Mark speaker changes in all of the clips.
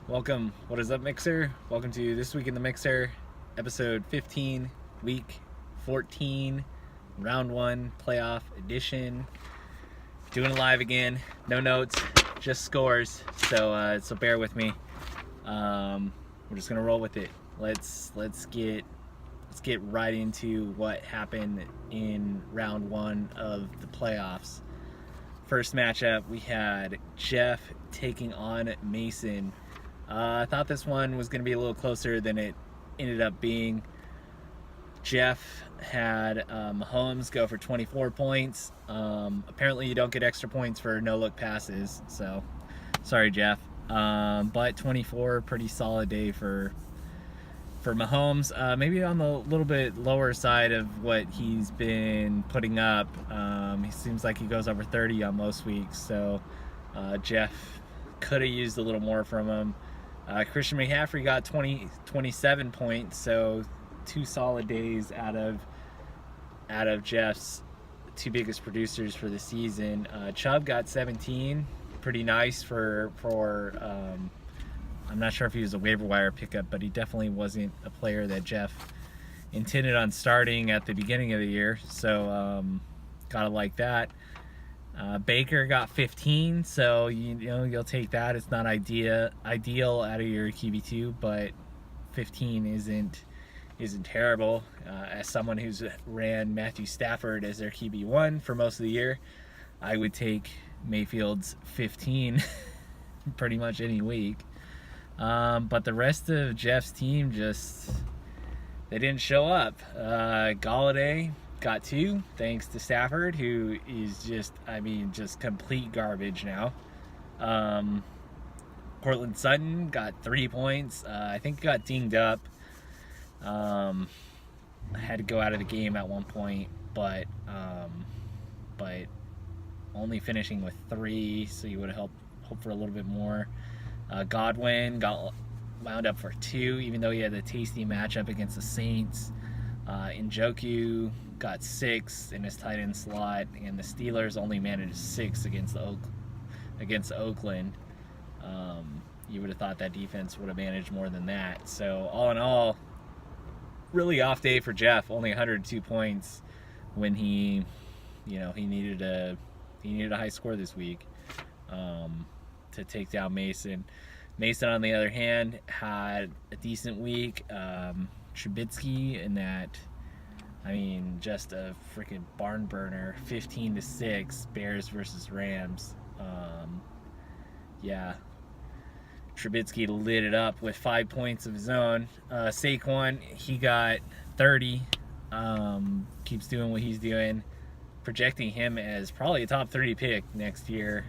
Speaker 1: Welcome. What is up, Mixer? Welcome to This Week in the Mixer, episode 15, week 14, round 1, playoff edition. Doing it live again. No notes, just scores. So bear with me. We're just gonna roll with it. Let's get right into what happened in round 1 of the playoffs. First matchup, we had Jeff taking on Mason. I thought this one was going to be a little closer than it ended up being. Jeff had Mahomes go for 24 points. Apparently, you don't get extra points for no-look passes, so sorry, Jeff. But 24, pretty solid day for Mahomes. Maybe on the little bit lower side of what he's been putting up. He seems like he goes over 30 on most weeks, so Jeff could have used a little more from him. Christian McCaffrey got 27 points, so 2 solid days out of Jeff's 2 biggest producers for the season. Chubb got 17, pretty nice for I'm not sure if he was a waiver wire pickup, but he definitely wasn't a player that Jeff intended on starting at the beginning of the year, so gotta like that. Baker got 15, so you'll take that. It's not ideal out of your QB2, but 15 isn't terrible. As someone who's ran Matthew Stafford as their QB1 for most of the year, I would take Mayfield's 15 pretty much any week. But the rest of Jeff's team they didn't show up. Galladay got 2 thanks to Stafford, who is just complete garbage now. Cortland Sutton got 3 points. I think he got dinged up. Had to go out of the game at one point, but only finishing with 3, so you would have hope for a little bit more. Godwin wound up for 2, even though he had a tasty matchup against the Saints. Njoku got 6 in his tight end slot, and the Steelers only managed 6 against Oakland. You would have thought that defense would have managed more than that. So all in all, really off day for Jeff. Only 102 points when he needed a high score this week to take down Mason. Mason, on the other hand, had a decent week. Trubisky in that, just a freaking barn burner, 15-6, Bears versus Rams. Trubisky lit it up with 5 points of his own. Saquon, he got 30. Keeps doing what he's doing. Projecting him as probably a top 30 pick next year,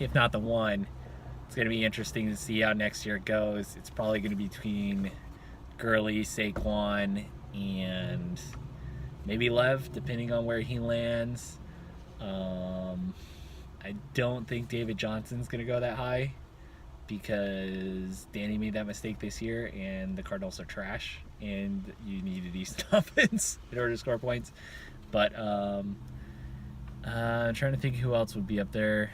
Speaker 1: if not the one. It's going to be interesting to see how next year goes. It's probably going to be between Gurley, Saquon, and maybe Lev, depending on where he lands. I don't think David Johnson's going to go that high because Danny made that mistake this year, and the Cardinals are trash, and you need a decent offense in order to score points. But I'm trying to think who else would be up there.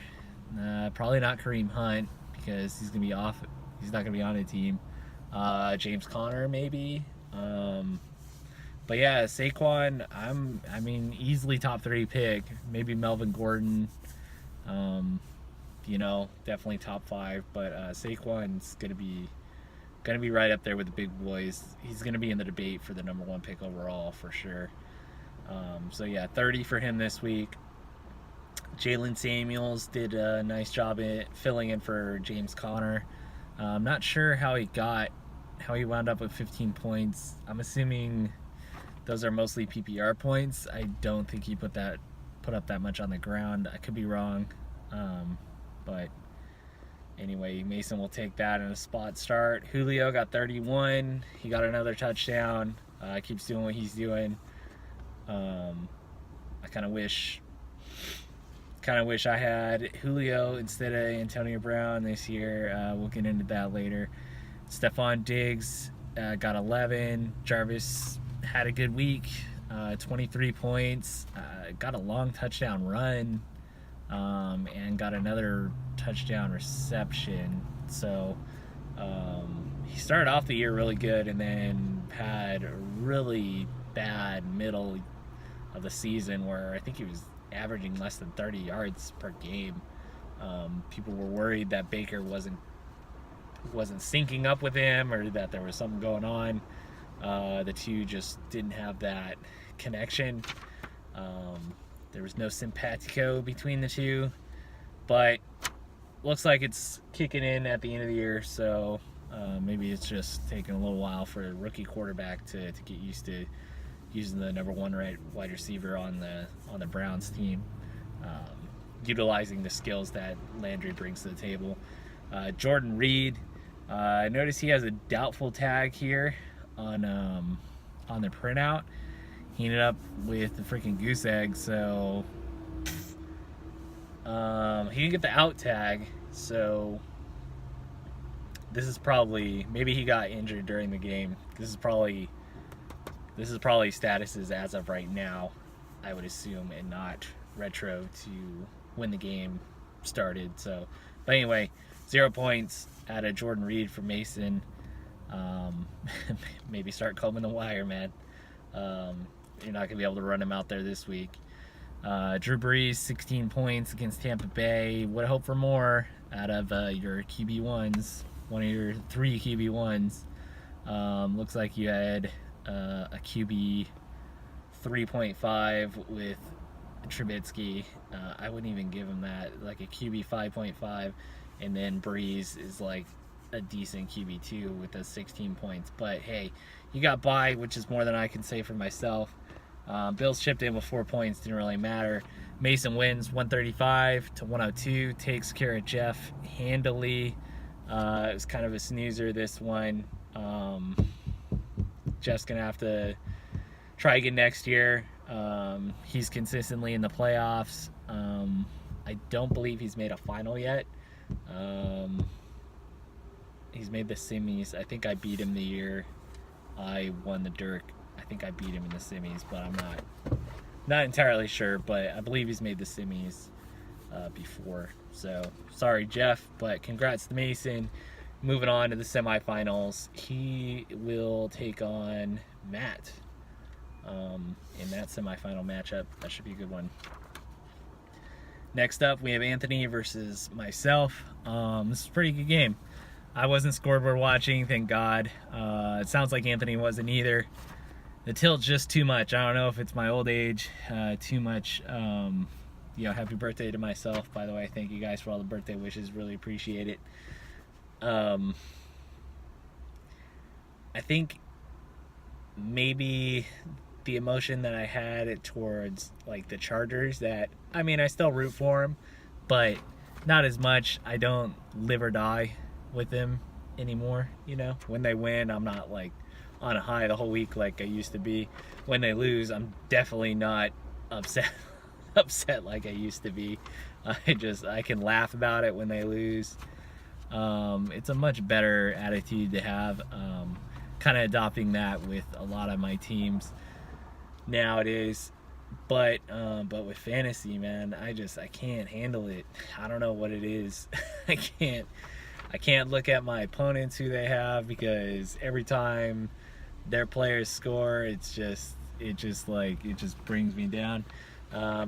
Speaker 1: Probably not Kareem Hunt because he's going to be off. He's not going to be on the team. James Conner maybe. But yeah, Saquon, easily top 3 pick. Maybe Melvin Gordon. Definitely top 5. But Saquon's gonna be right up there with the big boys. He's gonna be in the debate for the number 1 pick overall for sure. 30 for him this week. Jalen Samuels did a nice job filling in for James Conner. I'm not sure how he wound up with 15 points. I'm assuming those are mostly PPR points. I don't think he put up that much on the ground. I could be wrong. But anyway, Mason will take that in a spot start. Julio got 31. He got another touchdown. Keeps doing what he's doing. I kind of wish I had Julio instead of Antonio Brown this year. We'll get into that later. Stephon Diggs got 11. Jarvis had a good week, 23 points. Got a long touchdown run. and got another touchdown reception. So He started off the year really good and then had a really bad middle of the season where I think he was averaging less than 30 yards per game. People were worried that Baker wasn't syncing up with him or that there was something going on. The two just didn't have that connection. There was no simpatico between the two, but looks like it's kicking in at the end of the year, so maybe it's just taking a little while for a rookie quarterback to get used to using the number one wide receiver on the Browns team, utilizing the skills that Landry brings to the table. Jordan Reed, I noticed he has a doubtful tag here on the printout. He ended up with the freaking goose egg, so he didn't get the out tag, so this is probably, maybe he got injured during the game. This is probably statuses as of right now, I would assume, and not retro to when the game started. So, but anyway, 0 points out of Jordan Reed for Mason. Maybe start combing the wire, man. You're not gonna be able to run him out there this week. Drew Brees, 16 points against Tampa Bay. Would hope for more out of your QB1s, one of your 3 QB1s. Looks like you had a QB 3.5 with Trubisky. I wouldn't even give him that. Like a QB 5.5, and then Brees is like a decent QB2 with those 16 points. But hey, you got by, which is more than I can say for myself. Bills chipped in with 4 points, didn't really matter. Mason wins 135-102, takes care of Jeff handily. It was kind of a snoozer, this one. Jeff's gonna have to try again next year. He's consistently in the playoffs. I don't believe he's made a final yet. He's made the semis. I think I beat him the year I won the Dirk. I think I beat him in the semis, but I'm not entirely sure. But I believe he's made the semis before. So sorry, Jeff, but congrats to Mason. Moving on to the semifinals, he will take on Matt in that semifinal matchup. That should be a good one. Next up, we have Anthony versus myself. This is a pretty good game. I wasn't scoreboard watching, thank God. It sounds like Anthony wasn't either. The tilt's just too much. I don't know if it's my old age, too much. Happy birthday to myself, by the way. Thank you guys for all the birthday wishes. Really appreciate it. I think maybe the emotion that I had towards like the Chargers, that I still root for them, but not as much. I don't live or die with them anymore. When they win, I'm not like on a high the whole week like I used to be. When they lose, I'm definitely not upset like I used to be. I can laugh about it when they lose. It's a much better attitude to have. Kind of adopting that with a lot of my teams nowadays, but with fantasy, man, I can't handle it. I don't know what it is. I can't look at my opponents, who they have, because every time their players score, it just brings me down.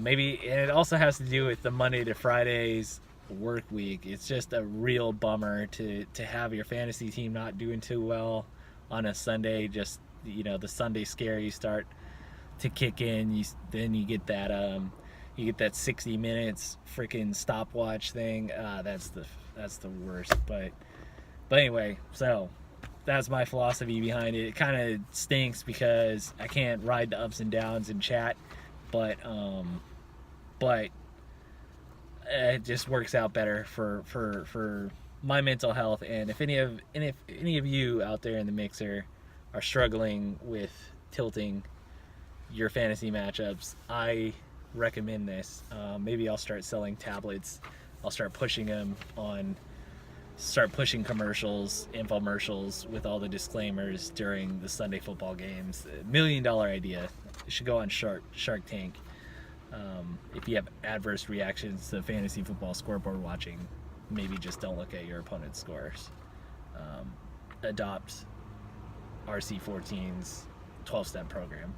Speaker 1: Maybe, and it also has to do with the Monday to Fridays work week. It's just a real bummer to have your fantasy team not doing too well on a Sunday. Just the Sunday scary start to kick in. Then you get that 60 minutes freaking stopwatch thing. That's the worst. But anyway, so that's my philosophy behind it. It kind of stinks because I can't ride the ups and downs in chat, but it just works out better for my mental health. And if any of you out there in the mixer are struggling with tilting your fantasy matchups, I recommend this. Maybe I'll start selling tablets. I'll start pushing commercials, infomercials with all the disclaimers during the Sunday football games. $1 million idea. It should go on Shark Tank. If you have adverse reactions to fantasy football scoreboard watching, maybe just don't look at your opponent's scores. adopt RC14's 12-step program.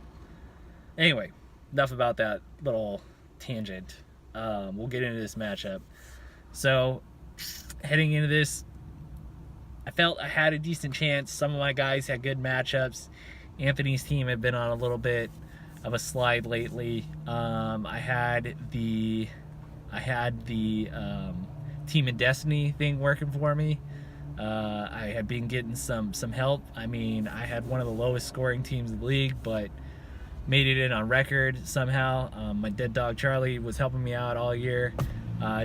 Speaker 1: Anyway, enough about that little tangent. We'll get into this matchup. So, heading into this, I felt I had a decent chance. Some of my guys had good matchups. Anthony's team had been on a little bit of a slide lately. I had the Team of Destiny thing working for me. I had been getting some help. I mean, I had one of the lowest scoring teams in the league, but made it in on record somehow. My dead dog Charlie was helping me out all year.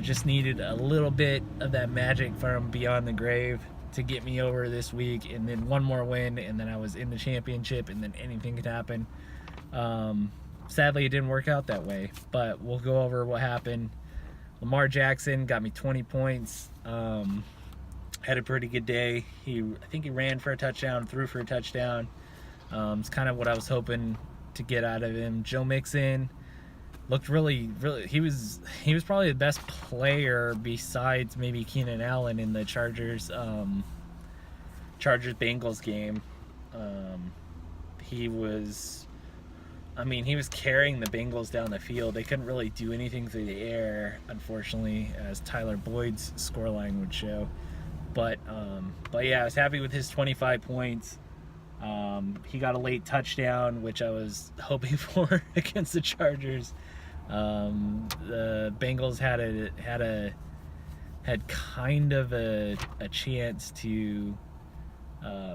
Speaker 1: Just needed a little bit of that magic from Beyond the Grave to get me over this week, and then one more win, and then I was in the championship, and then anything could happen. Sadly, it didn't work out that way, but we'll go over what happened. Lamar Jackson got me 20 points. Had a pretty good day. I think he ran for a touchdown, threw for a touchdown. It's kind of what I was hoping to get out of him. Joe Mixon looked really, he was probably the best player besides maybe Keenan Allen in the Chargers Bengals game. He was carrying the Bengals down the field. They couldn't really do anything through the air, unfortunately, as Tyler Boyd's scoreline would show. But yeah, I was happy with his 25 points. He got a late touchdown, which I was hoping for against the Chargers. The Bengals had kind of a chance to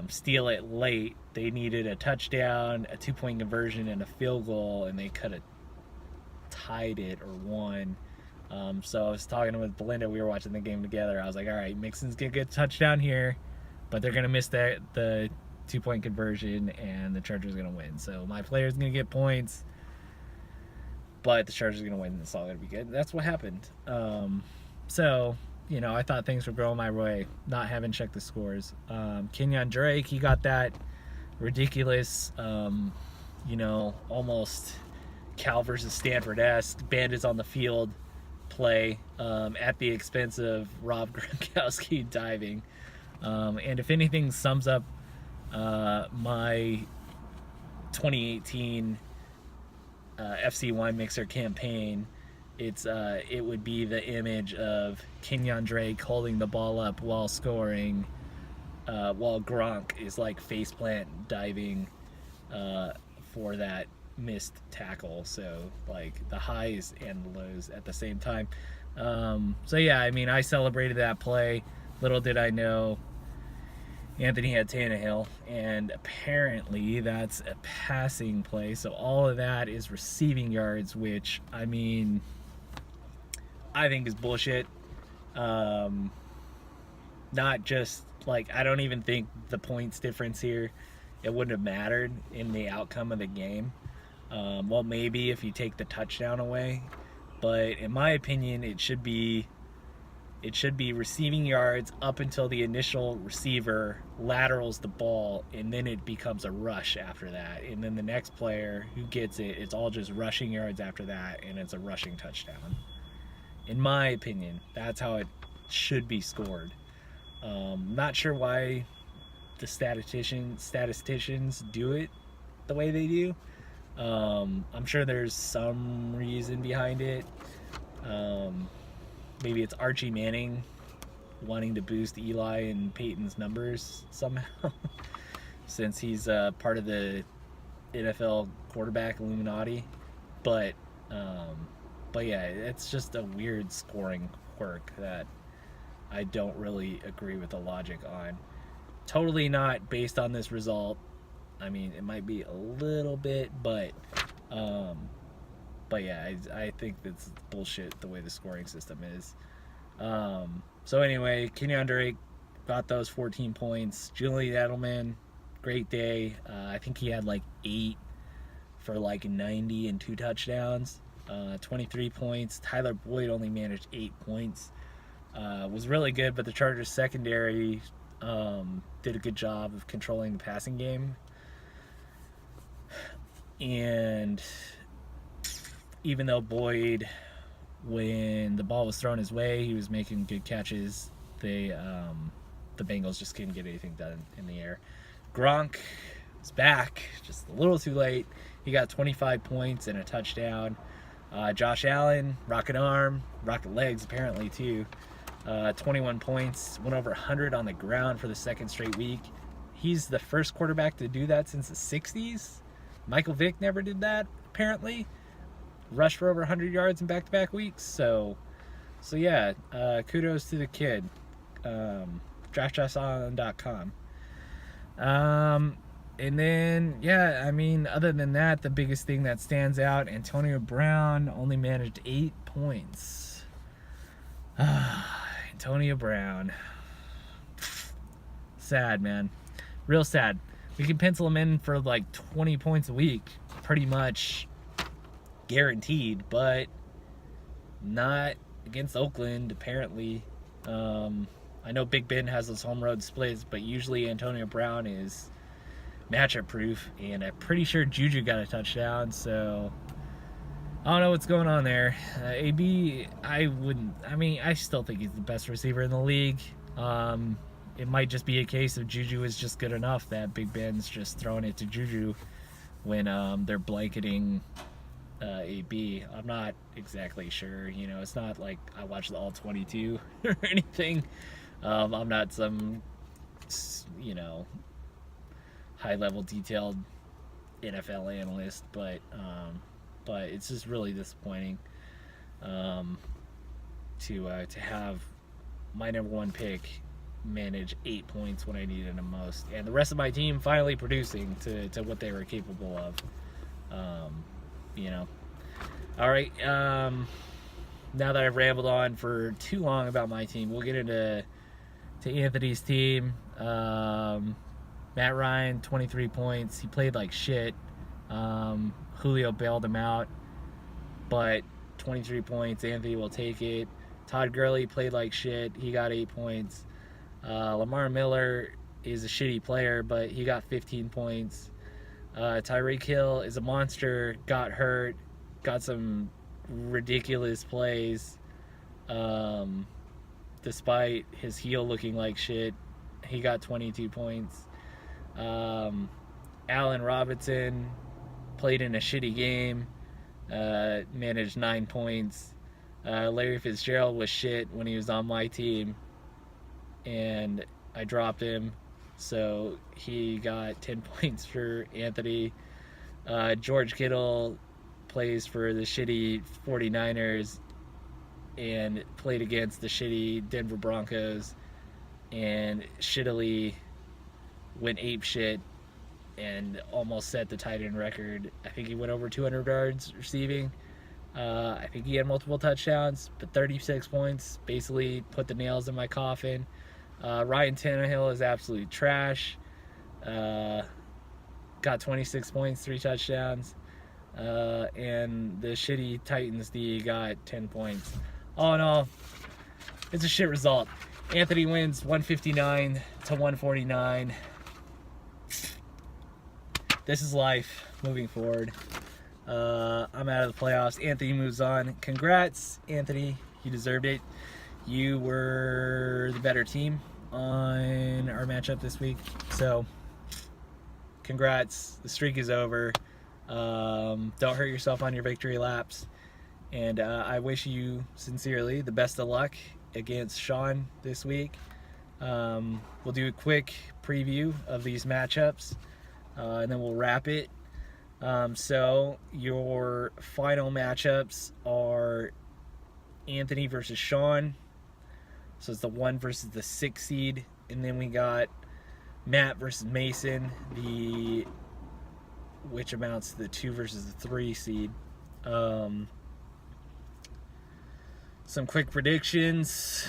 Speaker 1: steal it late. They needed a touchdown, a 2-point conversion, and a field goal, and they could have tied it or won. So I was talking with Belinda. We were watching the game together. I was like, all right, Mixon's gonna get a touchdown here, but they're gonna miss the 2-point conversion, and the Chargers are gonna win. So my player's gonna get points, but the Chargers are gonna win. It's all gonna be good. That's what happened. So I thought things were going my way, not having checked the scores. Kenyon Drake, he got that ridiculous, almost Cal versus Stanford-esque bandits on the field play at the expense of Rob Gronkowski diving. And if anything sums up my 2018 FC Wine Mixer campaign, it would be the image of Kenyon Drake holding the ball up while scoring, while Gronk is like faceplant diving for that missed tackle. So like the highs and the lows at the same time. So yeah, I celebrated that play. Little did I know Anthony had Tannehill, and apparently that's a passing play. So all of that is receiving yards, which I think is bullshit. Not just I don't even think the points difference here, it wouldn't have mattered in the outcome of the game. Well, maybe if you take the touchdown away, but in my opinion, it should be receiving yards up until the initial receiver laterals the ball, and then it becomes a rush after that. And then the next player who gets it, it's all just rushing yards after that, and it's a rushing touchdown. In my opinion, that's how it should be scored. Not sure why the statisticians do it the way they do. I'm sure there's some reason behind it. Maybe it's Archie Manning wanting to boost Eli and Peyton's numbers somehow, since he's part of the NFL quarterback Illuminati. But yeah, it's just a weird scoring quirk that I don't really agree with the logic on. Totally not based on this result. It might be a little bit, but yeah, I think that's bullshit the way the scoring system is. So anyway, Kenyon Drake got those 14 points. Julian Edelman, great day. I think he had 8 for 90 and 2 touchdowns. 23 points. Tyler Boyd only managed 8 points. Was really good, but the Chargers secondary did a good job of controlling the passing game. And even though Boyd, when the ball was thrown his way, he was making good catches, they the Bengals just couldn't get anything done in the air. Gronk is back, just a little too late. He got 25 points and a touchdown. Josh Allen, rocket arm, rocket legs apparently too. 21 points, went over 100 on the ground for the second straight week. He's the first quarterback to do that since the 60s. Michael Vick never did that, apparently. Rushed for over 100 yards in back-to-back weeks. So yeah, kudos to the kid. DraftJoshAllen.com. And then, yeah, I mean, other than that, the biggest thing that stands out, Antonio Brown only managed 8 points. Antonio Brown. Sad, man. Real sad. We can pencil him in for like 20 points a week, pretty much guaranteed, but not against Oakland, apparently. I know Big Ben has those home road splits, but usually Antonio Brown is matchup proof, and I'm pretty sure Juju got a touchdown, so I don't know what's going on there. AB, I still think he's the best receiver in the league. It might just be a case of Juju is just good enough that Big Ben's just throwing it to Juju when they're blanketing AB. I'm not exactly sure. You know, it's not like I watch the all 22 or anything. I'm not some, you know, high-level detailed NFL analyst, but it's just really disappointing to have my number one pick manage 8 points when I needed him most, and the rest of my team finally producing to what they were capable of. You know. All right. Now that I've rambled on for too long about my team, we'll get into Anthony's team. Matt Ryan, 23 points. He played like shit. Julio bailed him out, but 23 points. Anthony will take it. Todd Gurley played like shit. He got 8 points. Lamar Miller is a shitty player, but he got 15 points. Tyreek Hill is a monster, got hurt, got some ridiculous plays. Despite his heel looking like shit, he got 22 points. Allen Robinson played in a shitty game, managed 9 points. Larry Fitzgerald was shit when he was on my team, and I dropped him, so he got 10 points for Anthony. George Kittle plays for the shitty 49ers and played against the shitty Denver Broncos and shittily went ape shit and almost set the tight end record. I think he went over 200 yards receiving. I think he had multiple touchdowns, but 36 points basically put the nails in my coffin. Ryan Tannehill is absolute trash. Got 26 points, 3 touchdowns. And the shitty Titans D got 10 points. All in all, it's a shit result. Anthony wins 159 to 149. This is life moving forward. I'm out of the playoffs. Anthony moves on. Congrats, Anthony. You deserved it. You were the better team on our matchup this week. So, congrats. The streak is over. Don't hurt yourself on your victory laps. And I wish you sincerely the best of luck against Sean this week. We'll do a quick preview of these matchups, and then we'll wrap it. So your final matchups are Anthony versus Sean. So it's the 1 versus the 6 seed. And then we got Matt versus Mason, which amounts to the 2 versus the 3 seed. Some quick predictions.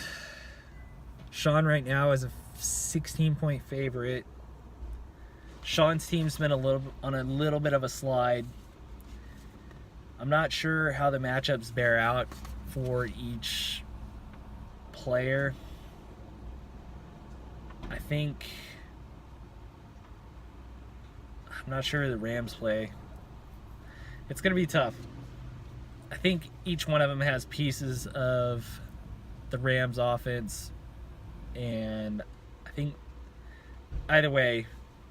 Speaker 1: Sean right now is a 16-point favorite. Sean's team's been on a little bit of a slide. I'm not sure how the matchups bear out for each player. I'm not sure the Rams play. It's going to be tough. I think each one of them has pieces of the Rams offense, and I think either way,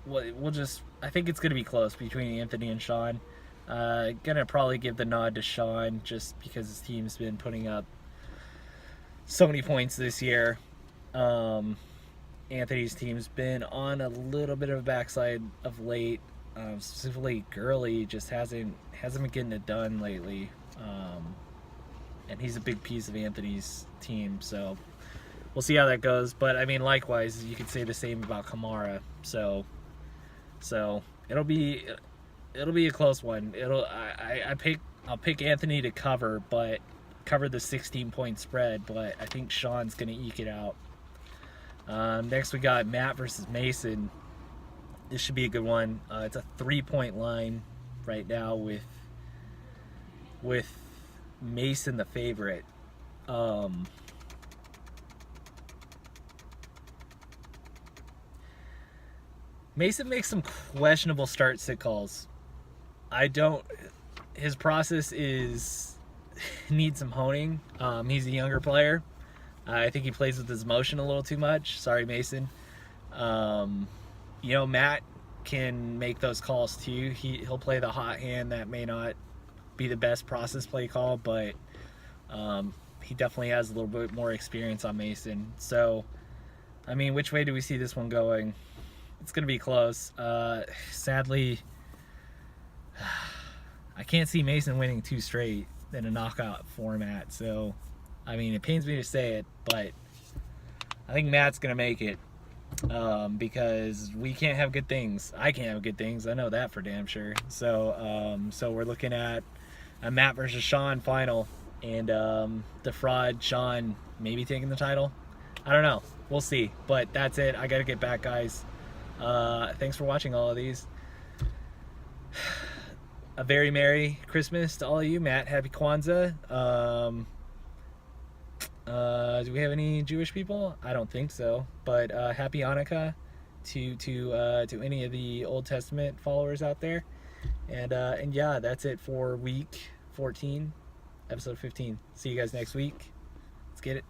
Speaker 1: we'll just. I think it's going to be close between Anthony and Sean. Gonna probably give the nod to Sean just because his team's been putting up so many points this year. Anthony's team's been on a little bit of a backslide of late. Specifically, Gurley just hasn't been getting it done lately. And he's a big piece of Anthony's team, so we'll see how that goes. But I mean, likewise, you could say the same about Kamara. So it'll be a close one. I'll pick Anthony to cover the 16-point spread, but I think Sean's gonna eke it out. Next we got Matt versus Mason. This should be a good one. It's a 3-point line right now with Mason the favorite. Mason makes some questionable start-sit calls. His process needs some honing. He's a younger player. I think he plays with his emotion a little too much. Sorry, Mason. Matt can make those calls too. He'll play the hot hand that may not be the best process play call, but he definitely has a little bit more experience on Mason. So, I mean, which way do we see this one going? It's going to be close. Sadly, I can't see Mason winning 2 straight in a knockout format. So, I mean, it pains me to say it, but I think Matt's going to make it because we can't have good things. I can't have good things. I know that for damn sure. So we're looking at a Matt versus Sean final, and the fraud Sean maybe taking the title. I don't know. We'll see. But that's it. I got to get back, guys. Thanks for watching all of these. A very Merry Christmas to all of you. Matt, Happy Kwanzaa. Do we have any Jewish people? I don't think so. But Happy Hanukkah to any of the Old Testament followers out there. And yeah, that's it for week 14, episode 15. See you guys next week. Let's get it.